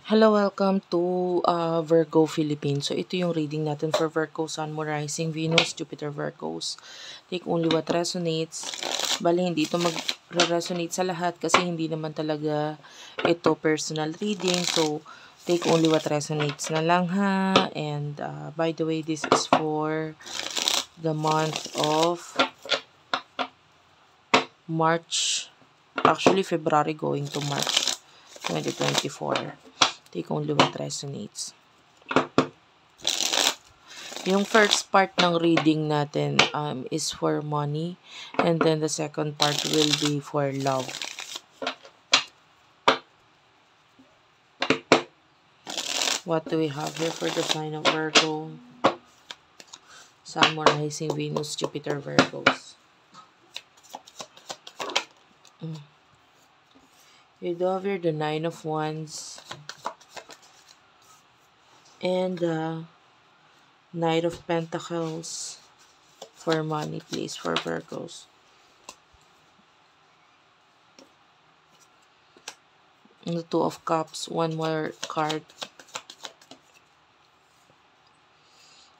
Hello, welcome to Virgo Philippines. So, ito yung reading natin for Virgo, Sun, Moon, Rising, Venus, Jupiter, Virgos. Take only what resonates. Bali, hindi ito mag-resonate sa lahat kasi hindi naman talaga ito personal reading. So, take only what resonates na lang ha. And by the way, this is for the month of March. Actually, February going to March 2024. Take only what resonates. Yung first part ng reading natin is for money, and then the second part will be for love. What do we have here for the sign of Virgo? Sun, Moon, Rising, Venus, Jupiter, Virgos. You do have here the Nine of Wands and the Knight of Pentacles for money, please, for Virgos. And the Two of Cups, one more card.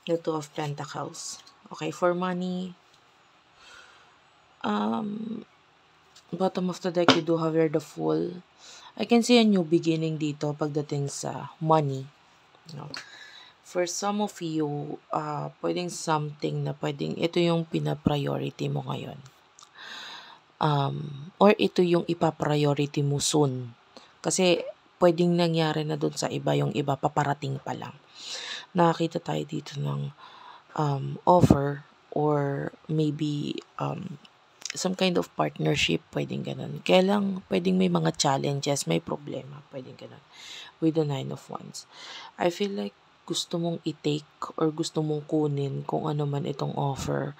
The Two of Pentacles. Okay, for money, bottom of the deck, you do have here the Fool. I can see a new beginning dito pagdating sa money. No? For some of you, pwedeng something na pwedeng ito yung pina-priority mo ngayon. Or ito yung ipa-priority mo soon. Kasi pwedeng nangyari na dun sa iba, yung iba paparating pa lang. Nakakita tayo dito ng offer or maybe some kind of partnership, pwedeng ganun. Kaya lang, pwedeng may mga challenges, may problema, pwedeng ganun. With the Nine of Wands. I feel like gusto mong i-take or gusto mong kunin kung ano man itong offer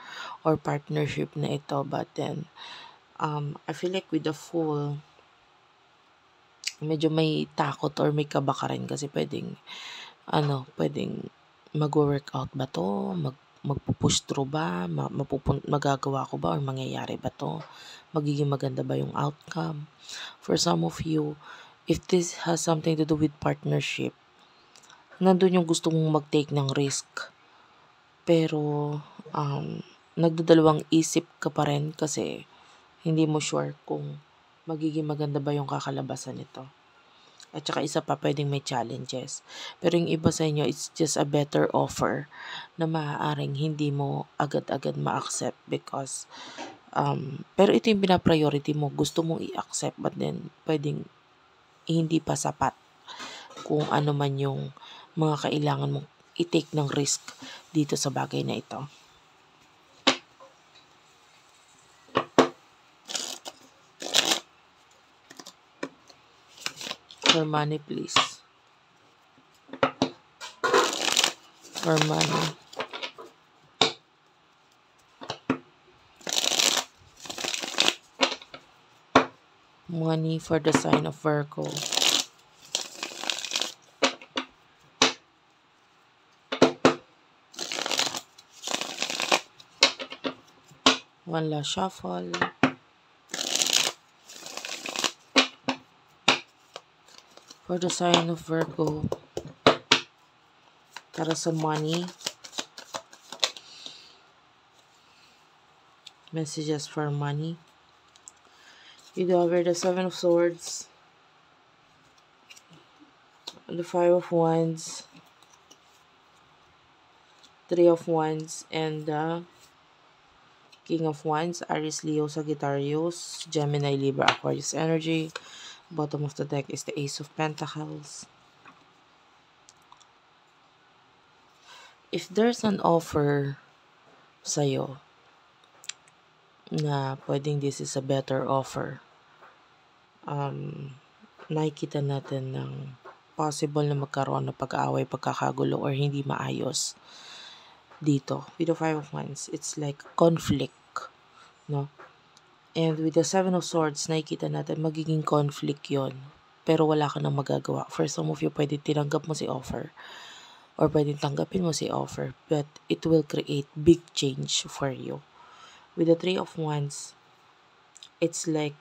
or partnership na ito, but then, I feel like with the Fool, medyo may takot or may kaba ka rin kasi pwedeng mag-workout ba to? Magpupush through ba? Magagawa ko ba or mangyayari ba to? Magiging maganda ba yung outcome? For some of you, if this has something to do with partnership, nandun yung gusto mong mag-take ng risk. Pero, nagdadalawang isip ka pa rin kasi hindi mo sure kung magiging maganda ba yung kakalabasan nito. At saka isa pa, pwedeng may challenges. Pero yung iba sa inyo, it's just a better offer na maaaring hindi mo agad-agad ma-accept because pero ito yung pina-priority mo, gusto mong i-accept but then pwedeng hindi pa sapat kung ano man yung mga kailangan mong i-take ng risk dito sa bagay na ito. For money, please. For money. Money for the sign of Virgo. One last shuffle. For the sign of Virgo. Para sa money. Messages for money. You do have the Seven of Swords. The Five of Wands. Three of Wands. And the King of Wands. Aries, Leo, Sagittarius. Gemini, Libra, Aquarius energy. Bottom of the deck is the Ace of Pentacles. If there's an offer sa'yo na pwedeng this is a better offer, nakikita natin ng possible na magkaroon ng pag-aaway, pagkakagulo, or hindi maayos dito. With the Five of Wands, it's like conflict, no? And with the Seven of Swords, nakikita natin magiging conflict yon, pero wala ka nang magagawa. For some of you, pwede tinanggap mo si offer or pwede tanggapin mo si offer, but it will create big change for you. With the Three of Wands, it's like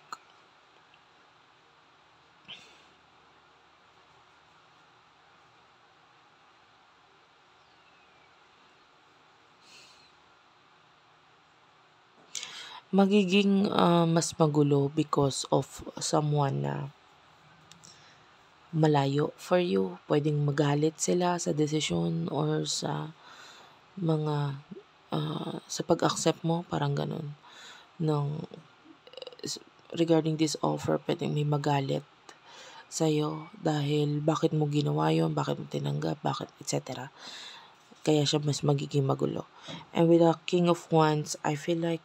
magiging mas magulo because of someone na malayo for you. Pwedeng magalit sila sa desisyon or sa mga sa pag-accept mo, parang ganun. Ng, regarding this offer, pwedeng may magalit sa'yo dahil bakit mo ginawa yun, bakit mo tinanggap, bakit, etc. Kaya siya mas magiging magulo. And with the King of Wands, I feel like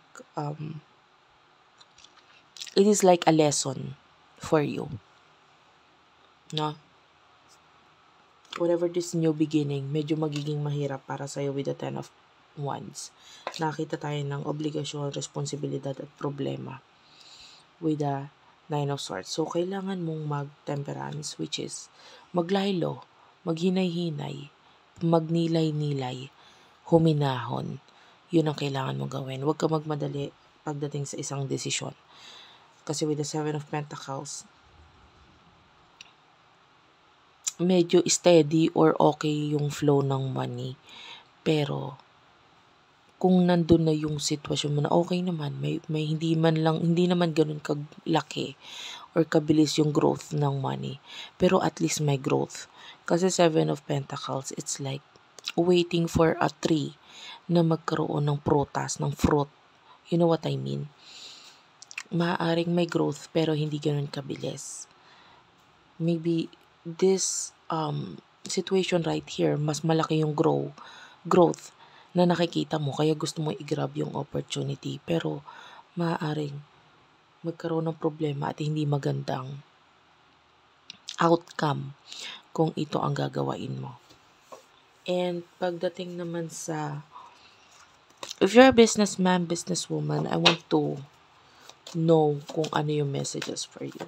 it is like a lesson for you. No? Whatever this new beginning, medyo magiging mahirap para sa'yo with the Ten of Wands. Nakita tayo ng obligasyon, responsibilidad at problema with the Nine of Swords. So, kailangan mong mag-temperance, which is maglaylo, maghinay-hinay, magnilay-nilay, huminahon. Yun ang kailangan mong gawin. Huwag ka magmadali pagdating sa isang desisyon. Kasi with the Seven of Pentacles, medyo steady or okay yung flow ng money. Pero, kung nandun na yung sitwasyon mo na okay naman, may hindi naman ganun kaglaki or kabilis yung growth ng money. Pero at least may growth. Kasi Seven of Pentacles, it's like waiting for a tree na magkaroon ng prutas, ng fruit. You know what I mean? Maaaring may growth pero hindi ganun kabilis. Maybe this situation right here, mas malaki yung growth na nakikita mo, kaya gusto mo i-grab yung opportunity. Pero, maaaring magkaroon ng problema at hindi magandang outcome kung ito ang gagawain mo. And, pagdating naman sa, if you're a businessman, businesswoman, I want to know kung ano yung messages for you.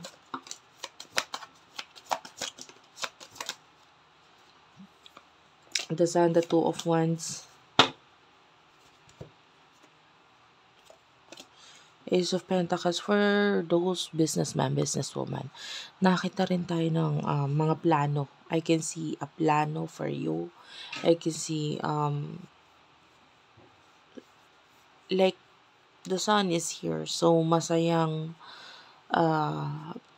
The Sun, the Two of Wands, Ace of Pentacles. For those businessman, businesswoman, nakita rin tayo ng mga plano. I can see a plano for you. I can see like the Sun is here. So, masayang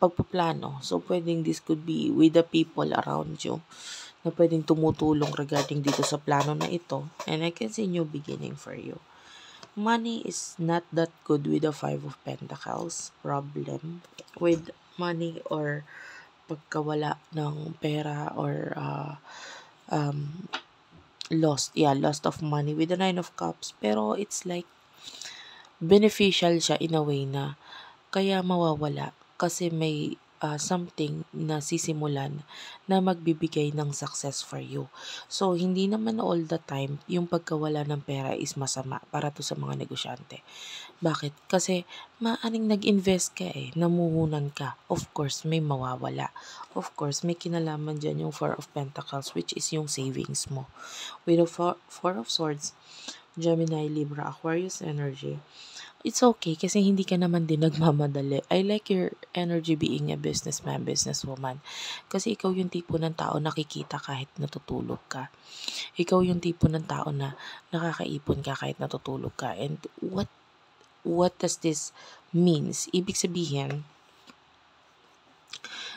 pagpaplano. So, pwedeng this could be with the people around you na pwedeng tumutulong regarding dito sa plano na ito. And I can see new beginning for you. Money is not that good with the Five of Pentacles. Problem with money or pagkawala ng pera or lost of money with the Nine of Cups. Pero it's like beneficial siya in a way na kaya mawawala kasi may something na sisimulan na magbibigay ng success for you. So, hindi naman all the time yung pagkawala ng pera is masama para to sa mga negosyante. Bakit? Kasi maaring nag-invest ka namuhunan ka. Of course, may mawawala. Of course, may kinalaman dyan yung Four of Pentacles, which is yung savings mo. With the Four of Swords, Gemini, Libra, Aquarius energy, it's okay kasi hindi ka naman din nagmamadali. I like your energy being a businessman, businesswoman. Kasi ikaw yung tipo ng tao nakikita kahit natutulog ka. Ikaw yung tipo ng tao na nakakaipon ka kahit natutulog ka. And what does this means? Ibig sabihin,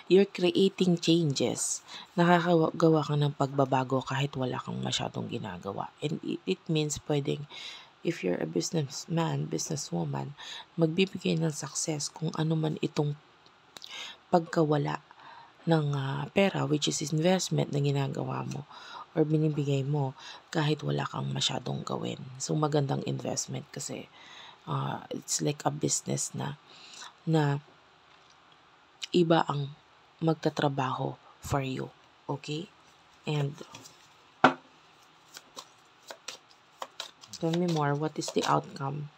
you're creating changes. Nakakagawa ka ng pagbabago kahit wala kang masyadong ginagawa. And it means pwedeng, if you're a businessman, businesswoman, magbibigay ng success kung ano man itong pagkawala ng pera, which is investment na ginagawa mo or binibigay mo kahit wala kang masyadong gawin. So, magandang investment kasi it's like a business na iba ang magtatrabaho for you. Okay? And tell me more, what is the outcome?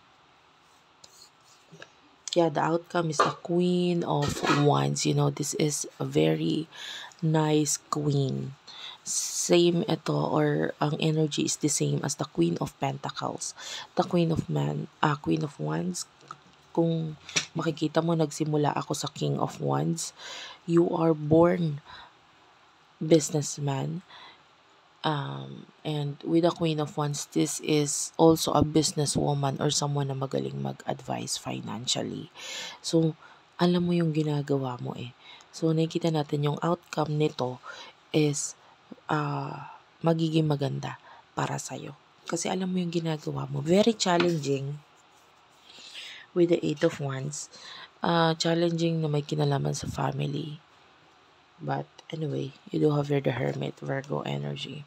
Yeah, the outcome is the Queen of Wands. You know, this is a very nice queen. Same ito, or ang energy is the same as the Queen of Pentacles. The Queen of Wands. Kung makikita mo, nagsimula ako sa King of Wands. You are born businessman. And with the Queen of Wands, this is also a businesswoman or someone na magaling mag-advise financially. So, alam mo yung ginagawa mo eh. So, nakikita natin yung outcome nito is magiging maganda para sa'yo. Kasi alam mo yung ginagawa mo. Very challenging with the Eight of Wands. Challenging na may kinalaman sa family. But anyway, you do have your the Hermit, Virgo energy.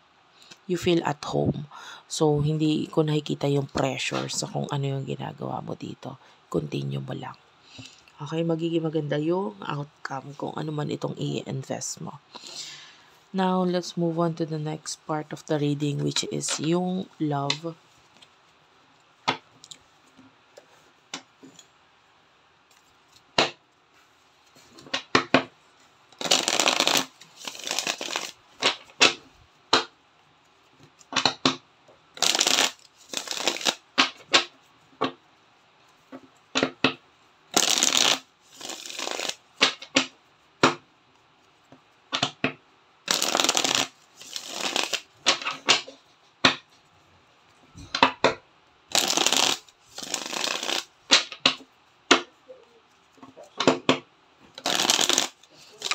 You feel at home. So, hindi ko nakikita yung pressure sa kung ano yung ginagawa mo dito. Continue mo lang. Okay, magiging maganda yung outcome kung ano man itong i-invest mo. Now, let's move on to the next part of the reading, which is yung love.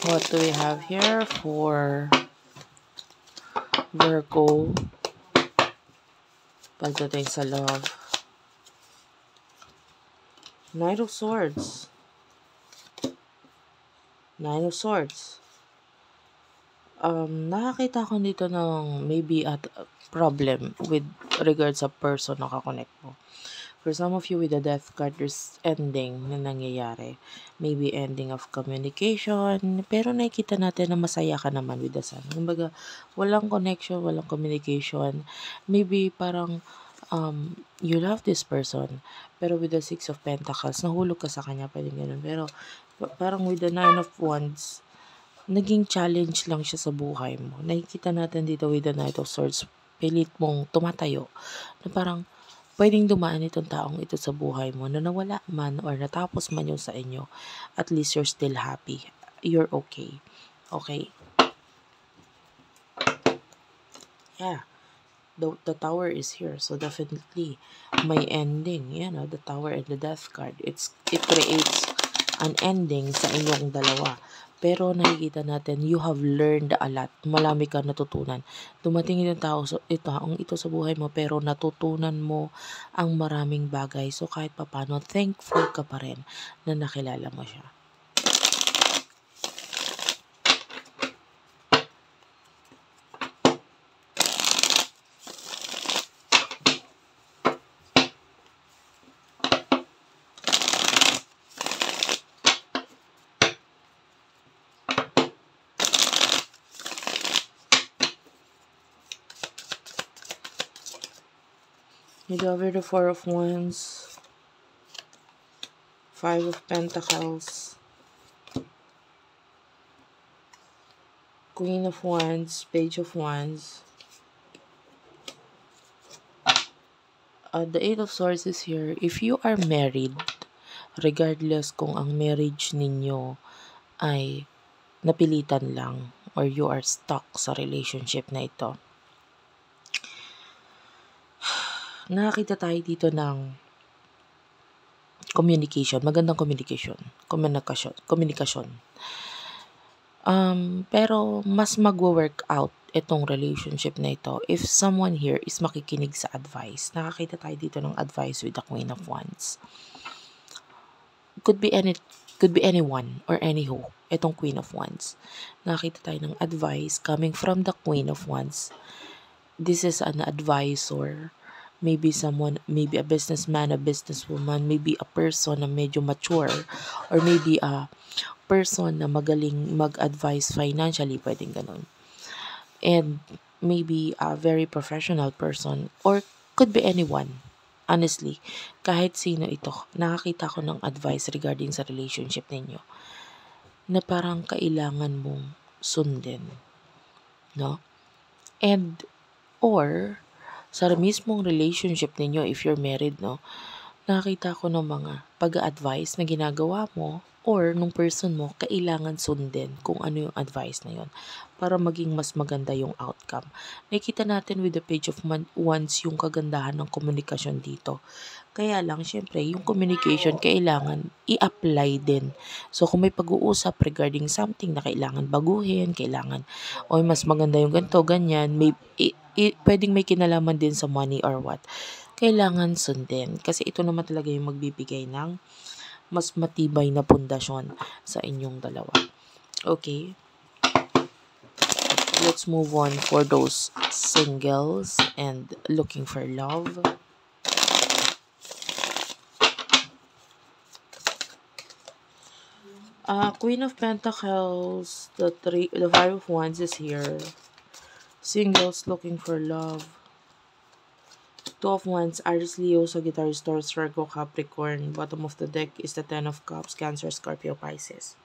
What do we have here for Virgo pagdating sa love? Knight of Swords. Nine of Swords. Nakakita ko dito ng maybe at problem with regards sa person na kakonect mo. For some of you with the death card, there's ending na nangyayari. Maybe ending of communication. Pero nakikita natin na masaya ka naman with the sun. Kumbaga, walang connection, walang communication. Maybe parang you love this person. Pero with the Six of Pentacles, nahulog ka sa kanya. Pwede ganun. Pero parang with the Nine of Wands, naging challenge lang siya sa buhay mo. Nakikita natin dito with the Knight of Swords, pilit mong tumatayo. Na parang, pwedeng dumaan itong taong ito sa buhay mo na nawala man or natapos man yung sa inyo, at least you're still happy. You're okay. Okay? Yeah. The Tower is here. So, definitely, may ending. Yan, the Tower and the Death card. It creates an ending sa inyong dalawa. Pero nakikita natin, you have learned a lot. Malami ka natutunan. Dumating itong taong ito sa buhay mo, pero natutunan mo ang maraming bagay. So kahit papano, thankful ka pa rin na nakilala mo siya. You over the Four of Wands, Five of Pentacles, Queen of Wands, Page of Wands. The Eight of Swords is here. If you are married, regardless kung ang marriage ninyo ay napilitan lang or you are stuck sa relationship na ito, nakakita tayo dito ng communication, magandang communication. Pero mas magwo-work out itong relationship na ito if someone here is makikinig sa advice. Nakakita tayo dito ng advice with the Queen of Wands. Could be anyone or anyho, itong Queen of Wands. Nakakita tayo ng advice coming from the Queen of Wands. This is an advisor. Maybe someone, maybe a businessman, a businesswoman, maybe a person na medyo mature, or maybe a person na magaling mag-advise financially, pwedeng ganun. And maybe a very professional person, or could be anyone. Honestly, kahit sino ito, nakakita ko ng advice regarding sa relationship ninyo na parang kailangan mong sundin. No? And, or, sa mismong relationship ninyo, if you're married, no, nakita ko ng mga pag-advise na ginagawa mo or nung person mo, kailangan sundin kung ano yung advice na yun para maging mas maganda yung outcome. Nakikita natin with the page of wands yung kagandahan ng komunikasyon dito. Kaya lang, syempre, yung communication kailangan i-apply din. So, kung may pag-uusap regarding something na kailangan baguhin, kailangan, o mas maganda yung ganito, ganyan, pwedeng may kinalaman din sa money or what, kailangan sundin. Kasi ito naman talaga yung magbibigay ng mas matibay na pundasyon sa inyong dalawa. Okay? Let's move on for those singles and looking for love. Queen of Pentacles, the Five of Wands is here. Singles looking for love. Two of Wands, Aries, Leo, Sagittarius, Taurus, Virgo, Capricorn. Bottom of the deck is the Ten of Cups, Cancer, Scorpio, Pisces.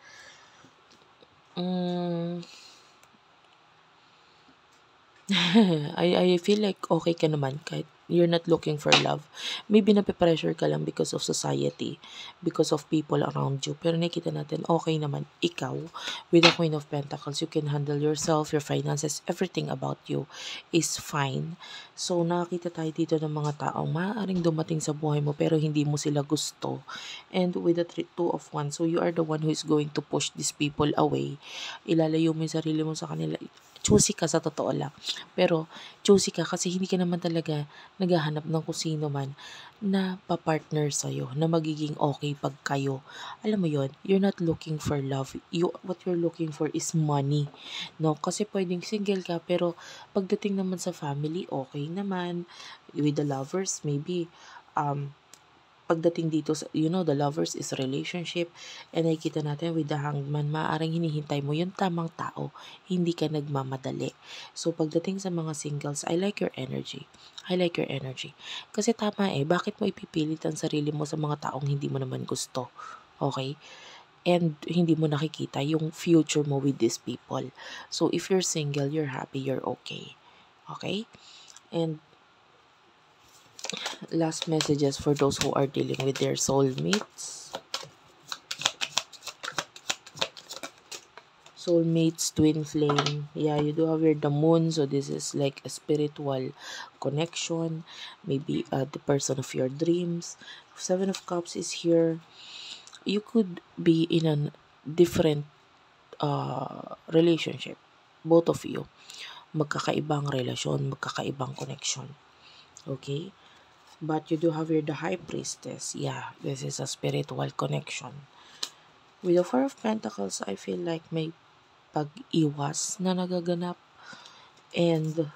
I feel like okay ka naman kahit you're not looking for love. Maybe nape-pressure ka lang because of society, because of people around you. Pero nakita natin, okay naman ikaw. With the Queen of Pentacles, you can handle yourself, your finances, everything about you is fine. So, nakakita tayo dito ng mga taong maaaring dumating sa buhay mo pero hindi mo sila gusto. And with the Two of Wands, so you are the one who is going to push these people away. Ilalayo mo yung sarili mo sa kanila. Choosy ka sa totoo lang. Pero, choosy ka kasi hindi ka naman talaga naghahanap ng kung sino man na papartner sa'yo, na magiging okay pag kayo. Alam mo yon, you're not looking for love. What you're looking for is money. No? Kasi pwedeng single ka, pero pagdating naman sa family, okay naman. With the lovers, maybe, pagdating dito sa, the lovers is relationship, and nakikita natin with the Hangman, maaaring hinihintay mo yung tamang tao, hindi ka nagmamadali. So, pagdating sa mga singles, I like your energy. I like your energy. Kasi tama bakit mo ipipilit ang sarili mo sa mga taong hindi mo naman gusto? Okay? And hindi mo nakikita yung future mo with these people. So, if you're single, you're happy, you're okay. Okay? And last messages for those who are dealing with their soulmates. Soulmates, twin flame. Yeah, you do have your the moon. So this is like a spiritual connection. Maybe the person of your dreams. Seven of Cups is here. You could be in a different relationship. Both of you. Magkakaibang relasyon, magkakaibang connection. Okay? But you do have here the High Priestess. Yeah, this is a spiritual connection. With the Four of Pentacles, I feel like may pag-iwas na nagaganap. And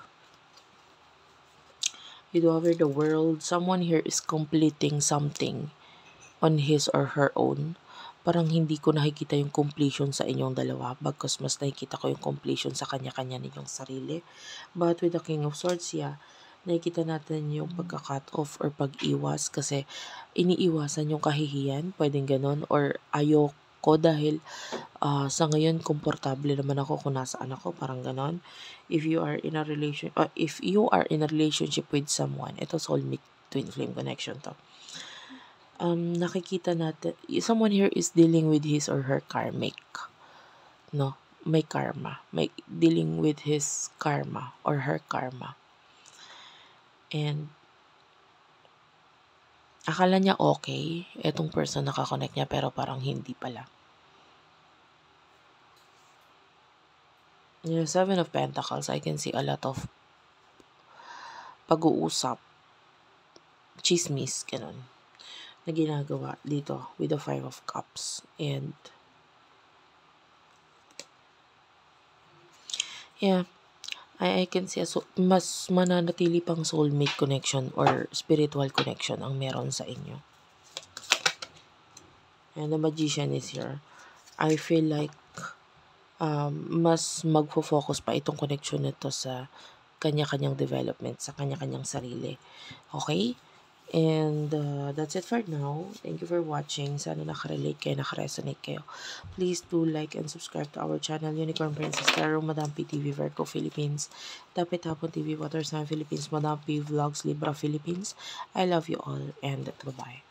you do have here the World. Someone here is completing something on his or her own. Parang hindi ko nakikita yung completion sa inyong dalawa. Bagkus mas nakikita ko yung completion sa kanya-kanya ninyong sarili. But with the King of Swords, yeah, nakikita natin yung pagka-cut off or pag-iwas kasi iniiwasan yung kahihiyan, pwedeng ganon, or ayoko dahil sa ngayon komportable naman ako kung nasaan ako, parang ganon. If you are in a relationship with someone, ito soulmate twin flame connection to. Nakikita natin, someone here is dealing with his or her karmic, no? May karma, may dealing with his karma or her karma. And akala niya okay, etong person nakakonect niya, pero parang hindi pala. Yung Seven of Pentacles, I can see a lot of pag-uusap, chismis, ganun, na ginagawa dito with the Five of Cups. And yeah, I can see mas mananatili pang soulmate connection or spiritual connection ang meron sa inyo. And the Magician is here. I feel like mas magfo-focus pa itong connection nito sa kanya-kanyang development, sa kanya-kanyang sarili. Okay? And that's it for now. Thank you for watching. Sana nakarelate kayo, nakaresonate kayo. Please do like and subscribe to our channel, Unicorn Princess Tarot, Madam P TV, Virgo Philippines, Tapit Hapon TV, Water Sign Philippines, Madam P Vlogs, Libra Philippines. I love you all and bye-bye.